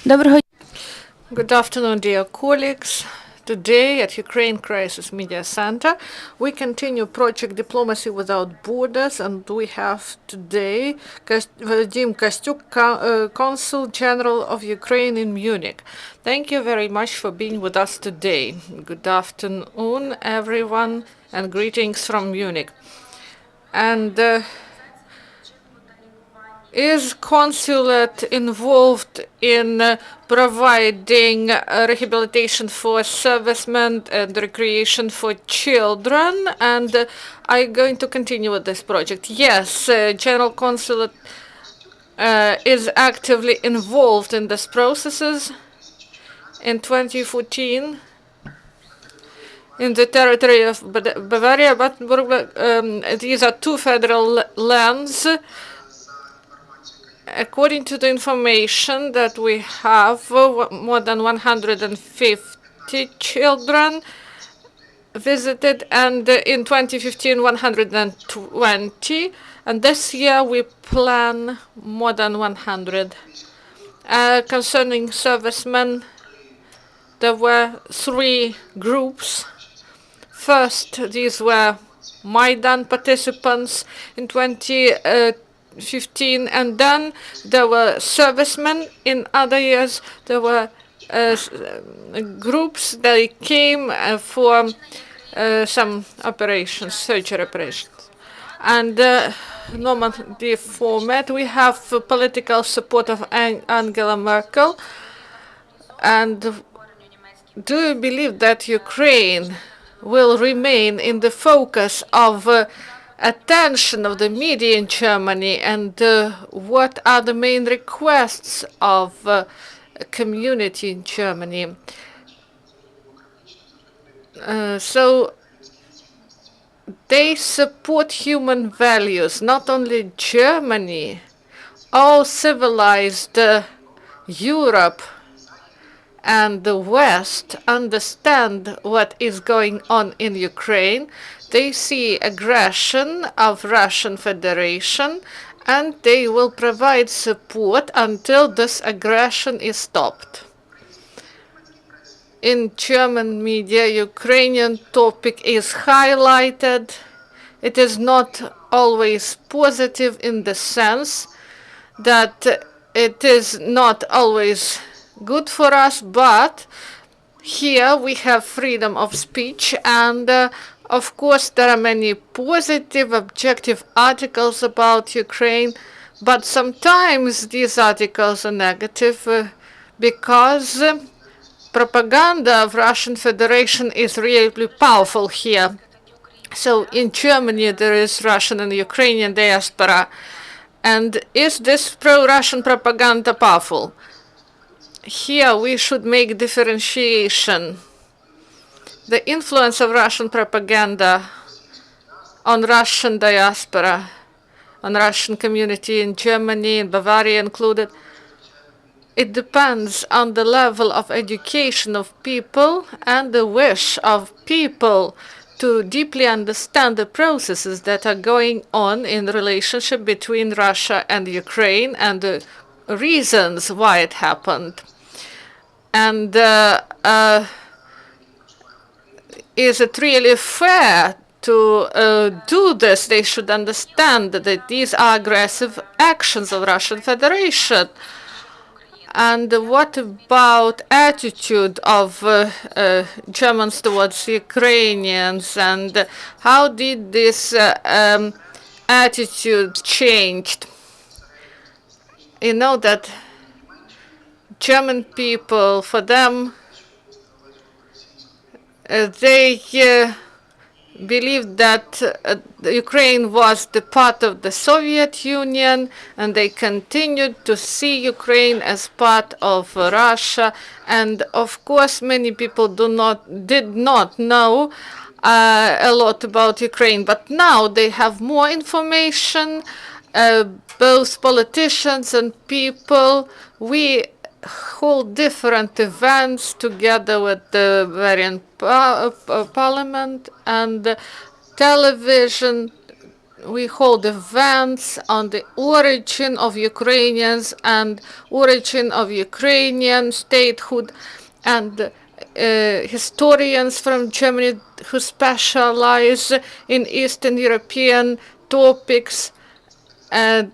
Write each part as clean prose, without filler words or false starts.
Доброго Good afternoon, dear colleagues. Today at Ukraine Crisis Media Center, we continue Project Diplomacy Without Borders, and we have today Vadym Kostyuk, Consul General of Ukraine in Munich. Thank you very much for being with us today. Good afternoon, everyone, and greetings from Munich. And is consulate involved in providing rehabilitation for servicemen and recreation for children? And I'm going to continue with this project. Yes, General Consulate is actively involved in these processes. In 2014, in the territory of Bavaria, but these are two federal lands. According to the information that we have, more than 150 children visited, and in 2015, 120. And this year, we plan more than 100. Concerning servicemen, there were three groups. First, these were Maidan participants in 2015, and then there were servicemen. In other years, there were groups that came for some operations, surgery operations. And Normandy format, we have political support of Angela Merkel. And do you believe that Ukraine will remain in the focus of attention of the media in Germany, and what are the main requests of community in Germany? So they support human values, not only Germany, all civilized Europe and the West understand what is going on in Ukraine. They see aggression of Russian Federation, and they will provide support until this aggression is stopped. In German media, Ukrainian topic is highlighted. It is not always positive in the sense that it is not always good for us, but here we have freedom of speech, and of course there are many positive, objective articles about Ukraine, but sometimes these articles are negative because propaganda of Russian Federation is really powerful here. So in Germany there is Russian and Ukrainian diaspora, and is this pro-Russian propaganda powerful? Here we should make differentiation. The influence of Russian propaganda on Russian diaspora, on Russian community in Germany, in Bavaria included, it depends on the level of education of people and the wish of people to deeply understand the processes that are going on in the relationship between Russia and Ukraine and the reasons why it happened. And is it really fair to do this? They should understand that these are aggressive actions of Russian Federation. And what about attitude of Germans towards Ukrainians, and how did this attitude changed? You know that German people, for them, they believed that Ukraine was the part of the Soviet Union, and they continued to see Ukraine as part of Russia. And of course, many people did not know a lot about Ukraine, but now they have more information. Both politicians and people, we hold different events together with the Bavarian Parliament, and television we hold events on the origin of Ukrainians and origin of Ukrainian statehood, and historians from Germany who specialize in Eastern European topics.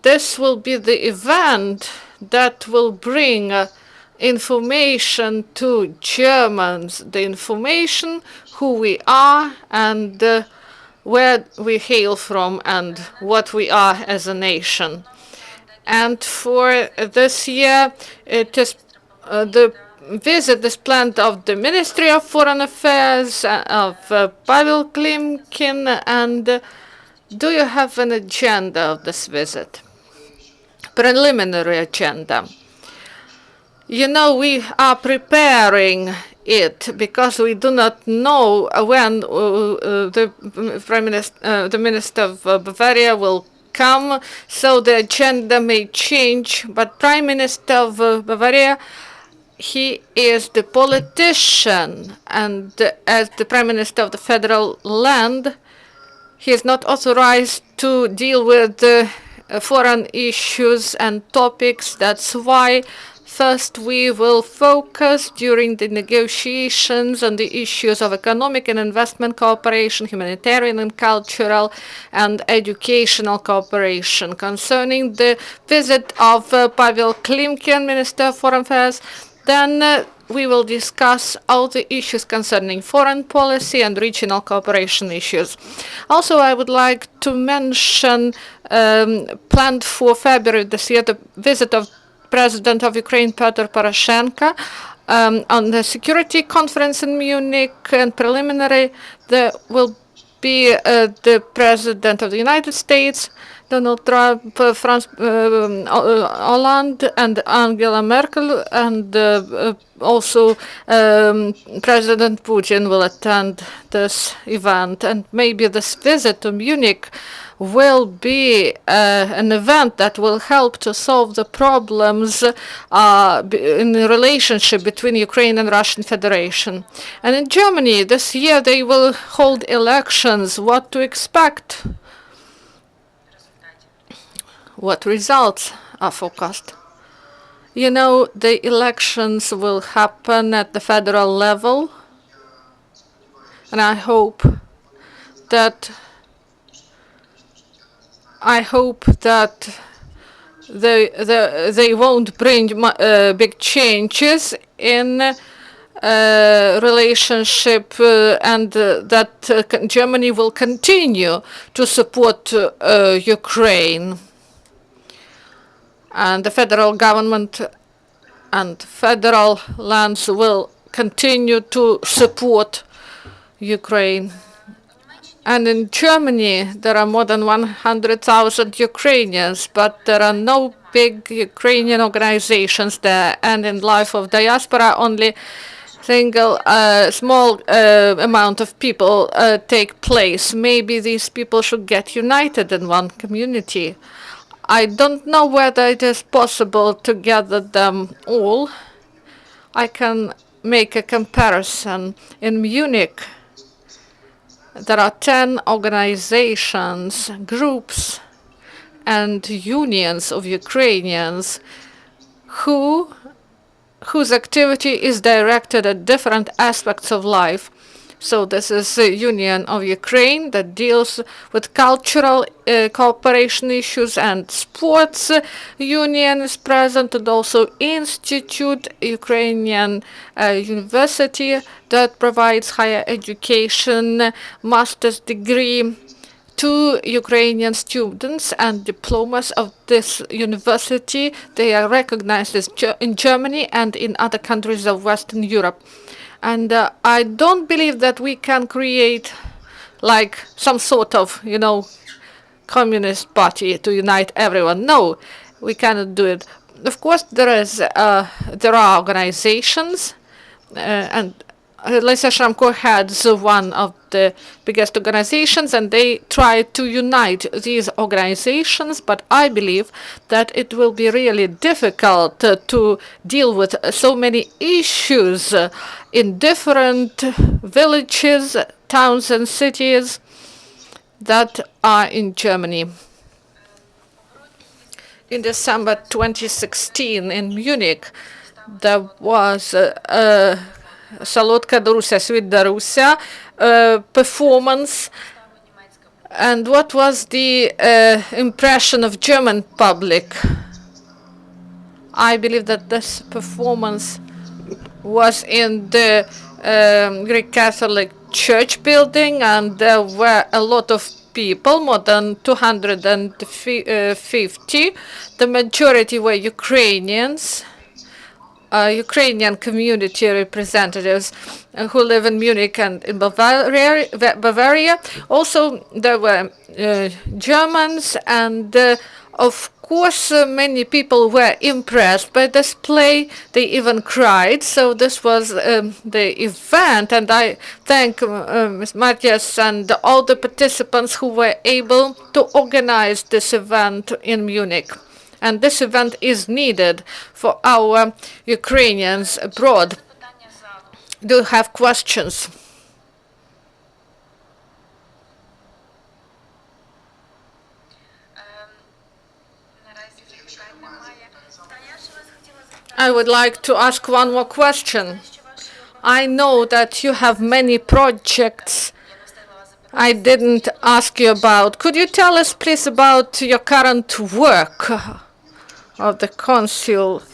This will be the event that will bring information to Germans, the information who we are and where we hail from and what we are as a nation. And for this year, it is the visit is planned of the Ministry of Foreign Affairs, of Pavel Klimkin. And do you have an agenda of this visit? Preliminary agenda. You know, we are preparing it because we do not know when the Minister of Bavaria will come, so the agenda may change. But Prime Minister of Bavaria, he is the politician, and as the Prime Minister of the federal land, he is not authorized to deal with foreign issues and topics. That's why first we will focus during the negotiations on the issues of economic and investment cooperation, humanitarian and cultural and educational cooperation. Concerning the visit of Pavel Klimkin, Minister of Foreign Affairs, then we will discuss all the issues concerning foreign policy and regional cooperation issues. Also, I would like to mention planned for February this year the visit of President of Ukraine, Petro Poroshenko, on the security conference in Munich, and preliminary there will be the President of the United States, Donald Trump, France, Hollande, and Angela Merkel, and also President Putin will attend this event. And maybe this visit to Munich will be an event that will help to solve the problems in the relationship between Ukraine and Russian Federation. And in Germany this year they will hold elections. What to expect? What results are forecast? You know, the elections will happen at the federal level, and I hope that they won't bring big changes in relationship, and that Germany will continue to support Ukraine. And the federal government and federal lands will continue to support Ukraine. And in Germany, there are more than 100,000 Ukrainians, but there are no big Ukrainian organizations there. And in life of diaspora, only small amount of people take place. Maybe these people should get united in one community. I don't know whether it is possible to gather them all. I can make a comparison. In Munich, there are 10 organizations, groups, and unions of Ukrainians whose activity is directed at different aspects of life. So this is the Union of Ukraine that deals with cultural cooperation issues, and sports union is present, and also Institute, Ukrainian university that provides higher education, master's degree to Ukrainian students and diplomas of this university. They are recognized in Germany and in other countries of Western Europe. And I don't believe that we can create like some sort of, communist party to unite everyone. No, we cannot do it. Of course, there are organizations, and Lisa Shramko heads one of the biggest organizations, and they try to unite these organizations. But I believe that it will be really difficult to deal with so many issues in different villages, towns, and cities. that are in Germany. In December 2016 in Munich, there was a Salut caduceus with the Russia performance. And what was the impression of German public? I believe that this performance was in the Greek Catholic Church building, and there were a lot of people, more than 250. The majority were Ukrainians, Ukrainian community representatives who live in Munich and in Bavaria. Also, there were Germans, and of course, many people were impressed by this play. They even cried. So this was the event, and I thank Ms. Matias and all the participants who were able to organize this event in Munich. And this event is needed for our Ukrainians abroad. Do you have questions? I would like to ask one more question. I know that you have many projects I didn't ask you about. Could you tell us, please, about your current work of the consulate?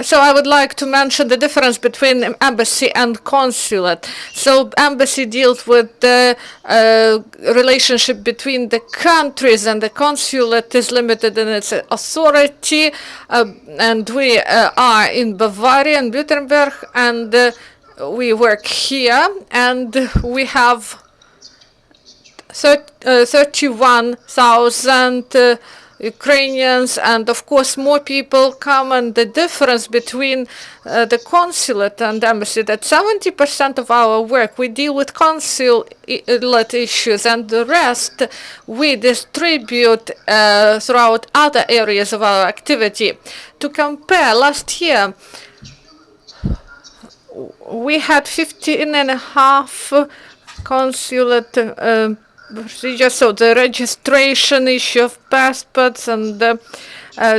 So I would like to mention the difference between embassy and consulate. So embassy deals with the relationship between the countries, and the consulate is limited in its authority. And we are in Bavaria and Württemberg, and we work here, and we have 31,000 Ukrainians, and of course more people come. And the difference between the consulate and embassy, that 70% of our work we deal with consulate issues, and the rest we distribute throughout other areas of our activity. To compare, last year we had 15.5 consulate procedures, so the registration issue of passports, and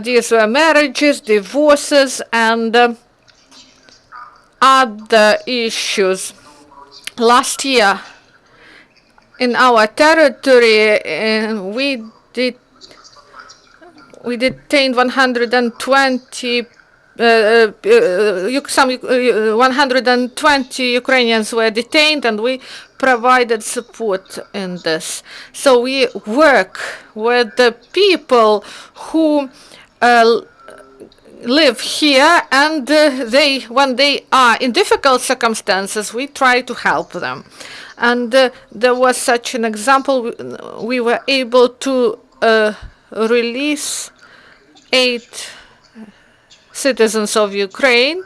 these were marriages, divorces, and other issues. Last year, in our territory, we detained 120. 120 Ukrainians were detained, and we provided support in this. So we work with the people who live here, and when they are in difficult circumstances, we try to help them. And there was such an example. We were able to release 8 citizens of Ukraine,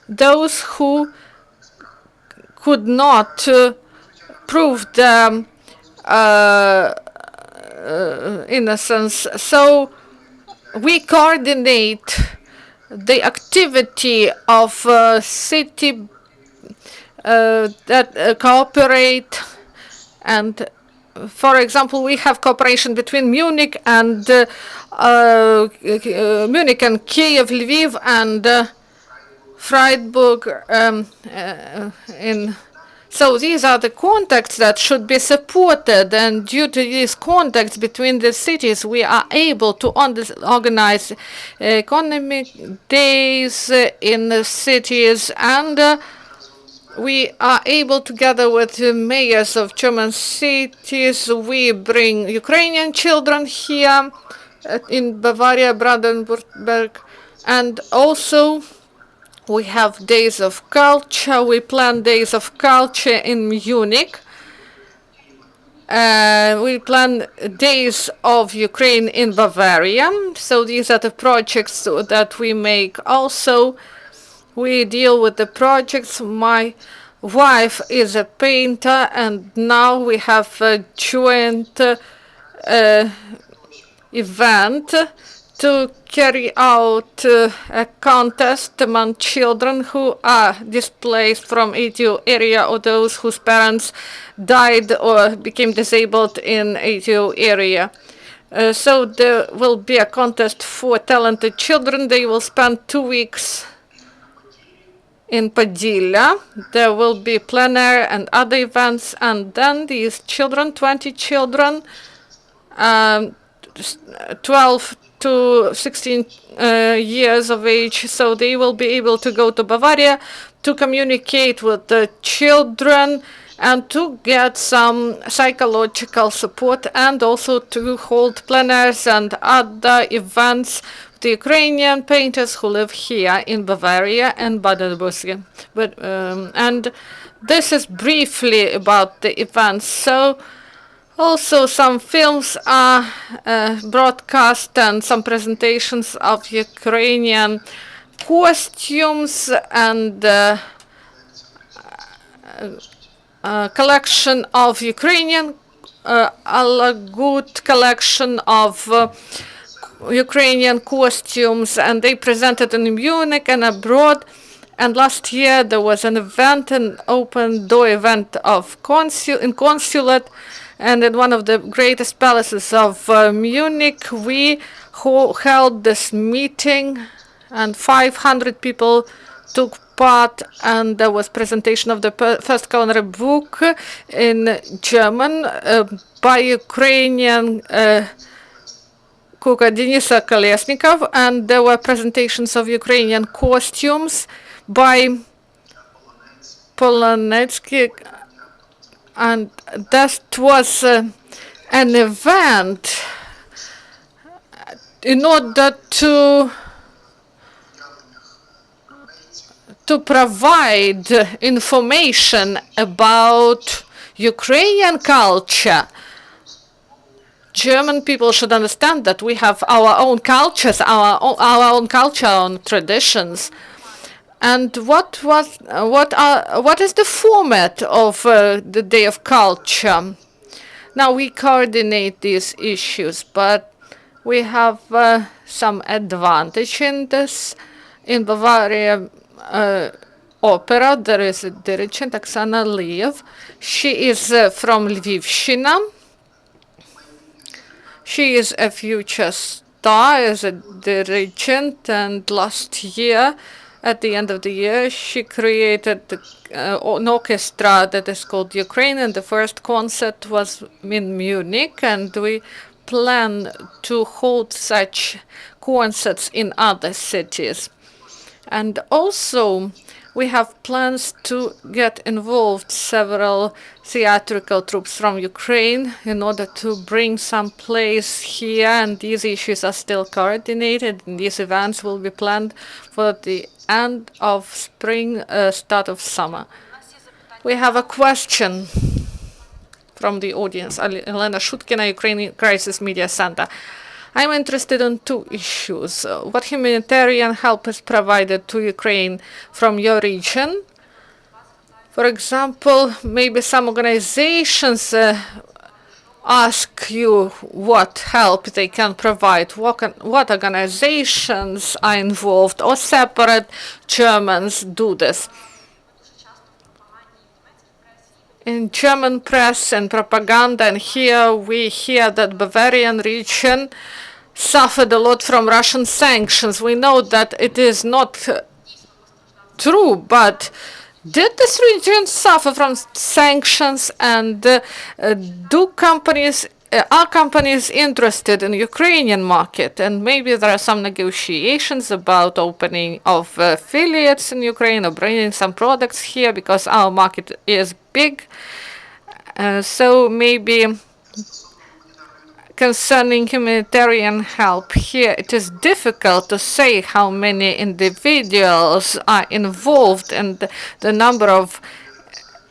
those who could not prove their innocence. So we coordinate the activity of city that cooperate, and for example, we have cooperation between Munich and Kiev, Lviv, and Freiburg. So these are the contacts that should be supported, and due to these contacts between the cities, we are able to organize economic days in the cities, and we are able, together with the mayors of German cities, we bring Ukrainian children here in Bavaria, Brandenburg, and also we have days of culture. We plan days of culture in Munich. We plan days of Ukraine in Bavaria. So these are the projects that we make. Also, we deal with the projects. My wife is a painter, and now we have a joint event to carry out a contest among children who are displaced from ATO area or those whose parents died or became disabled in ATO area. So there will be a contest for talented children. They will spend 2 weeks in Padilla. There will be plenary and other events, and then these children, 20 children, 12 to 16 years of age, so they will be able to go to Bavaria to communicate with the children and to get some psychological support, and also to hold plenaries and other events with the Ukrainian painters who live here in Bavaria and Baden-Württemberg. And this is briefly about the events. So also some films are broadcast and some presentations of Ukrainian costumes and collection of Ukrainian, a good collection of Ukrainian costumes, and they presented in Munich and abroad. And last year there was an event, an open door event of consulate, and in one of the greatest palaces of Munich, we held this meeting, and 500 people took part, and there was presentation of the first culinary book in German by Ukrainian cook Denisa Kolesnikov, and there were presentations of Ukrainian costumes by Polonetsky, and that was an event in order to provide information about Ukrainian culture. German people should understand that we have our own cultures, our own culture, our own traditions. And what is the format of the Day of Culture? Now we coordinate these issues, but we have some advantage in this. In Bavaria Opera, there is a dirigent, Oksana Liev. She is from Lvivshina. She is a future star as a dirigent, and last year, at the end of the year, she created an orchestra that is called Ukraine, and the first concert was in Munich, and we plan to hold such concerts in other cities. And also, we have plans to get involved several theatrical troupes from Ukraine in order to bring some plays here, and these issues are still coordinated, and these events will be planned for the end of spring, start of summer. We have a question from the audience. Elena Shutkina, Ukrainian Crisis Media Center. I'm interested in two issues. What humanitarian help is provided to Ukraine from your region? For example, maybe some organizations ask you what help they can provide. What organizations are involved, or separate Germans do this? In German press and propaganda, and here we hear that Bavarian region suffered a lot from Russian sanctions. We know that it is not true, but did this region suffer from sanctions, and are companies interested in the Ukrainian market? And maybe there are some negotiations about opening of affiliates in Ukraine or bringing some products here, because our market is big. So maybe concerning humanitarian help here, it is difficult to say how many individuals are involved, and the number of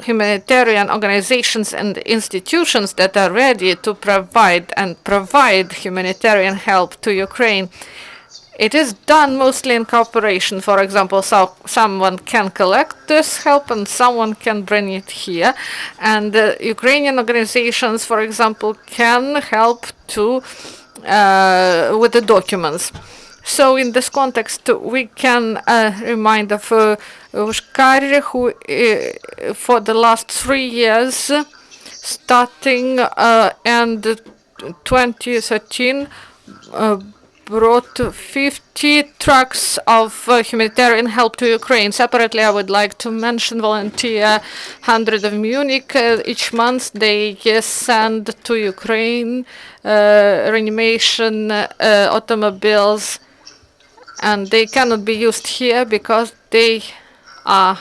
humanitarian organizations and institutions that are ready to provide humanitarian help to Ukraine. It is done mostly in cooperation. For example, so someone can collect this help and someone can bring it here. And Ukrainian organizations, for example, can help to with the documents. So in this context, we can remind of Ushkari, who for the last 3 years, starting and 2013, brought 50 trucks of humanitarian help to Ukraine. Separately, I would like to mention volunteer 100 of Munich. Each month, they send to Ukraine reanimation automobiles, and they cannot be used here because they are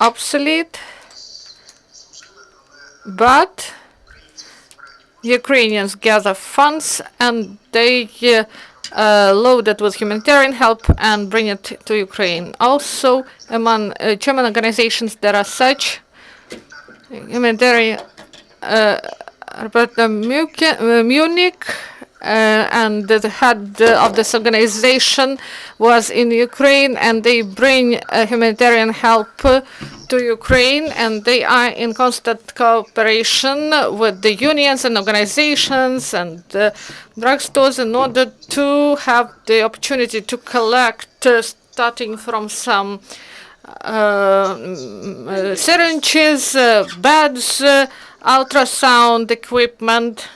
obsolete. But Ukrainians gather funds and they load it with humanitarian help and bring it to Ukraine. Also, among German organizations, there are such humanitarian Munich, and the head of this organization was in Ukraine, and they bring humanitarian help to Ukraine, and they are in constant cooperation with the unions and organizations and drugstores in order to have the opportunity to collect, starting from some syringes, beds, ultrasound equipment,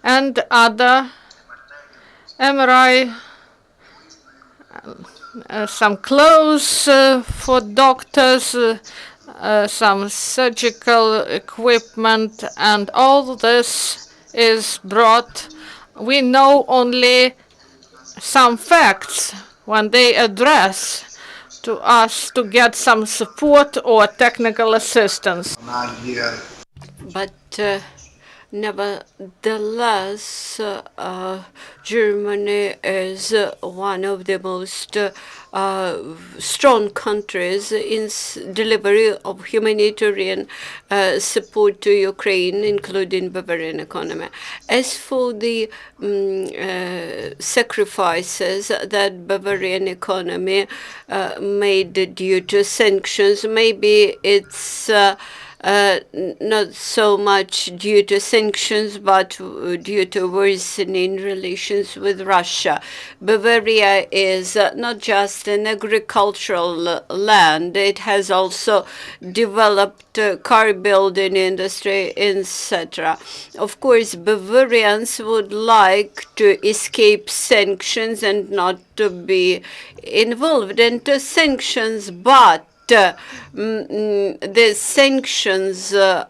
and other MRI, some clothes for doctors, some surgical equipment, and all this is brought. We know only some facts when they address to us to get some support or technical assistance. But nevertheless, Germany is one of the most strong countries in delivery of humanitarian support to Ukraine, including Bavarian Economy. As for the sacrifices that Bavarian Economy made due to sanctions, maybe it's not so much due to sanctions, but due to worsening relations with Russia. Bavaria is not just an agricultural land, it has also developed car building industry, etc. Of course, Bavarians would like to escape sanctions and not to be involved into sanctions, but the sanctions are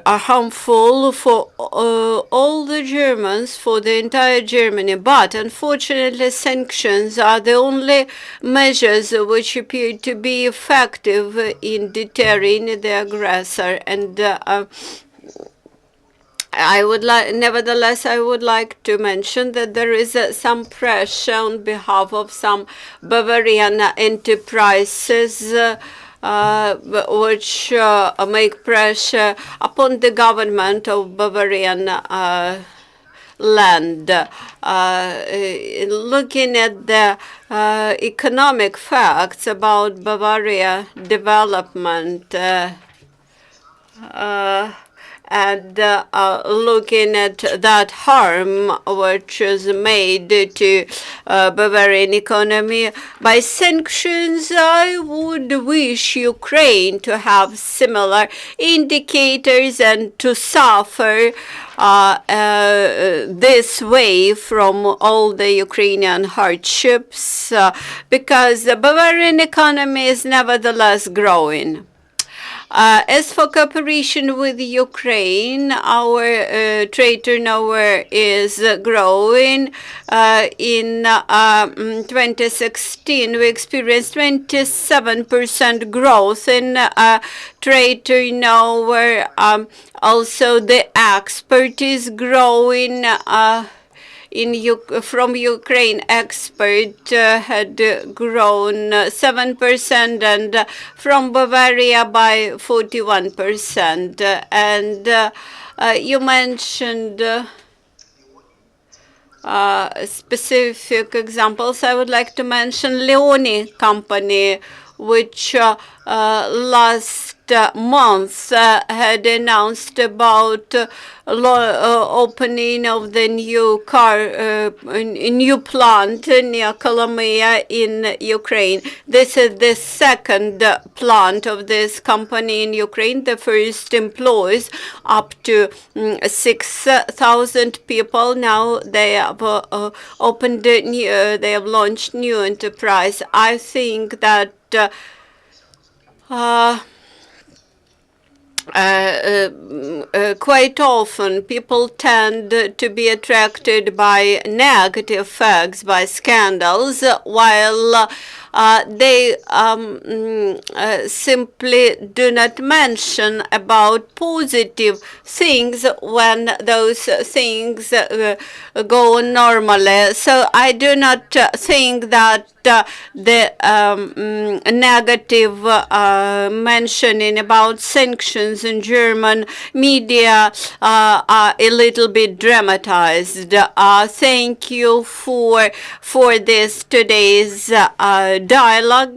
harmful for all the Germans, for the entire Germany. But unfortunately, sanctions are the only measures which appear to be effective in deterring the aggressor. And nevertheless, I would like to mention that there is some pressure on behalf of some Bavarian enterprises which make pressure upon the government of Bavarian land. Looking at the economic facts about Bavaria development, and looking at that harm which is made to Bavarian economy by sanctions, I would wish Ukraine to have similar indicators and to suffer this way from all the Ukrainian hardships, because the Bavarian economy is nevertheless growing. As for cooperation with Ukraine, our trade turnover is growing. In 2016, we experienced 27% growth in trade turnover. Also, the export is growing. From Ukraine, export had grown 7%, and from Bavaria by 41%. And you mentioned specific examples. I would like to mention Leoni company, which last month had announced about opening of the new plant near Kolomyia in Ukraine. This is the second plant of this company in Ukraine. The first employs up to 6,000 people. Now they have opened they have launched new enterprise. I think that quite often people tend to be attracted by negative facts, by scandals, while they simply do not mention about positive things when those things go normally. So I do not think that the negative mentioning about sanctions in German media are a little bit dramatized. Thank you for this today's dialogue.